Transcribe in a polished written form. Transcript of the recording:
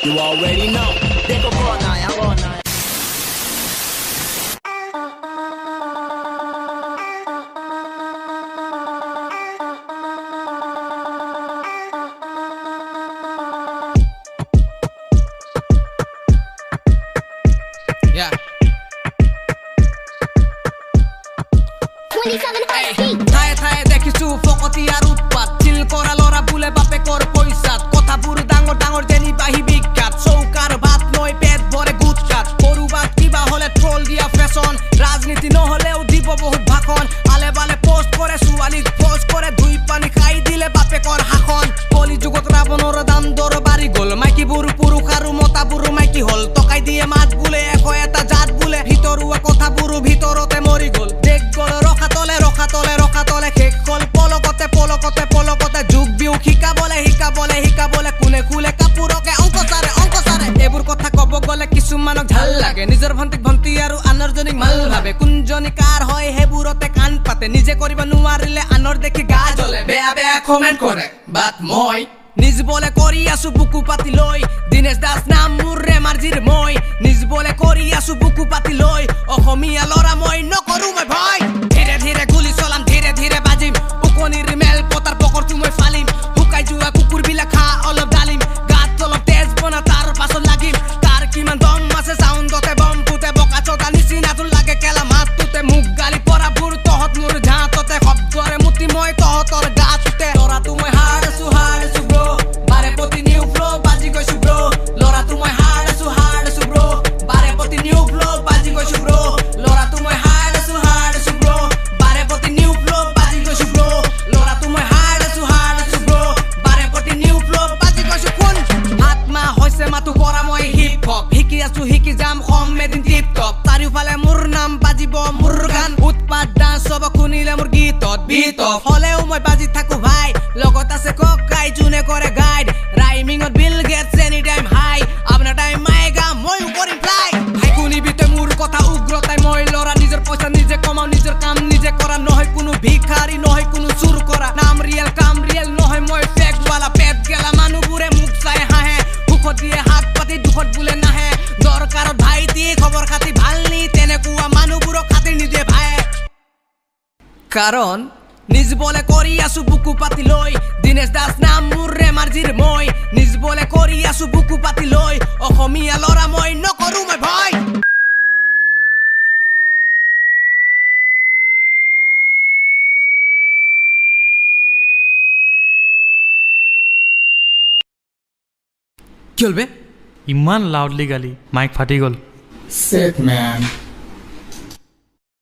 You already know. Take a call now, I go now. Yeah. 27 Hey, ঠায়ে ঠায়ে দেখিছো ফকতীয়াৰ উৎপাত চিল কৰা ল'ৰা বোলে বাপেকৰ পইচাত কথাবোৰ ডাঙৰ ডাঙৰ যেনি বাহি বিখ্যাত চৌকাৰ ভাত লৈ পেট ভৰে গুটকাত কৰবাত কিবা হ'লে ট্ৰল দিয়া ফেশ্বন ৰাজনীতি নহ'লেও দিব বহুত ভাষণ আলে বালে পোষ্ট কৰে ছোৱালীক পোষ্ট কৰে দুই পানী খাই দিলে বাপেকৰ শাসন কলি যুগত ৰাৱণৰ দাম দৰ বাঢ়ি গ'ল মাইকীবোৰ পুৰুষ আৰু মতাবোৰ মাইকী হ'ল টকাই দিয়ে মাত বোলে এশ এটা জাত বোলে ভিতৰুৱা কথাবোৰ ভিতৰতে মৰি গ'ল দেখ গ'ল ৰখা তলে শেষ হ'ল পলকতে পলকতে পলকতে যুগ বিহু শিকাবলে কোনে খুলে কাপোৰকে অংক চাৰে এইবোৰ কথা ক'ব গ'লে কিছুমানক ভাল লাগে নিজৰ ভণ্টি আৰু আনৰজনীক মাল ভাবে কোনজনী কাৰ হয় সেইবোৰতে কাণ পাতে নিজে কৰিব নোৱাৰিলে আনৰ দেখি গা জ্বলে বেয়া বেয়া কমেণ্ট কৰে বাট মই নিজ বলে কৰি আছো বুকু পাতি লৈ দিনেশ দাস নাম মোৰ ৰেমাৰ্জিৰ মই নিজ বলে কৰি আছো বুকু পাতি লৈ অসমীয়া ল'ৰা মই নকৰো মই ভয় ধীৰে ধীৰে গুলি চলাম ধীৰে ধীৰে বাজিম উকনিৰ মেল পতাৰ পকৰটো মই ফালিম শুকাই যোৱা কুকুৰবিলাক খা অলপ ডালিম গাত অলপ তেজ বনা তাৰ পাছত লাগিম তাৰ কিমান দম আছে চাউণ্ডতে বম ফুটে বকা চোতা নিচিনাটো লাগে কেলা মাতটোতে মুখ গালি পৰাবোৰ তহঁত মোৰ ঝাঁততে শব্দৰে মুতি মই তহঁতৰ গাটোতে ল'ৰাটো মই হাৰছো ব্ৰ বাৰে প্ৰতি নিউ ফ্ল' বাজি গৈছো ব্ৰ ল'ৰাটো মই হাৰছো ব্ৰ বাৰে প্ৰতি নিউ ফ্ল' বাজি গৈছো ব্ৰ ল'ৰাটো মই হাৰছো ব্ৰ বাৰে প্ৰতি নিউ ফ্ল' বাজি গৈছো ব্ৰ ল'ৰাটো মই হাৰছো ব্ৰ বাৰে প্ৰতি নিউ ফ্ল' বাজি গৈছো কোন আত্মা হৈছে মাতো কৰা মই হিপ হপ শিকি আছো শিকি যাম কম এদিন টিপ টপ চাৰিওফালে মোৰ নাম বাজিব মোৰ গান উৎপাত ডান্স সব শুনিলে মোৰ গীতত হ'লেও মই বাজি থাকো ভাই লগত আছে ককাই যোনে কৰে গাইড ৰাইমিঙত বিল গেটছ এনি টাইম হাই আপোনাৰ টাইম আয়েগা ময়ো কৰিম ফ্লাই ভাই শুনিবি তই মোৰ কথা উগ্ৰতাই মই ল'ৰা নিজৰ পইচা নিজে কমাও নিজৰ কাম নিজে কৰা নহয় কোনো ভিখাৰী নহয় কোনো চুৰ কৰা নাম ৰিয়েল কাম ৰিয়েল নহয় মই ফেকৱালা পেট গেলা মানুহবোৰে মোক চাই হাঁহে সুখত দিয়ে হাত পাতি দুখত বোলে নাহে দৰকাৰত ভাইটি খবৰ খাতি ভাল নি তেনেকুৱা মানুহবোৰক খাতি নিদিয়ে ভাই কাৰণ নিজ বলে কৰি আছো বুকু পাতি লৈ দিনেশ দাস নাম মোৰ ৰেমাৰ্জিৰ মই নিজ বলে কৰি আছো বুকু পাতি লৈ অসমীয়া ল'ৰা মই নকৰো মই ভয় কি হ'ল বে ইমান লাউডলি গালি মাইক ফাটি গ'ল Sick, man.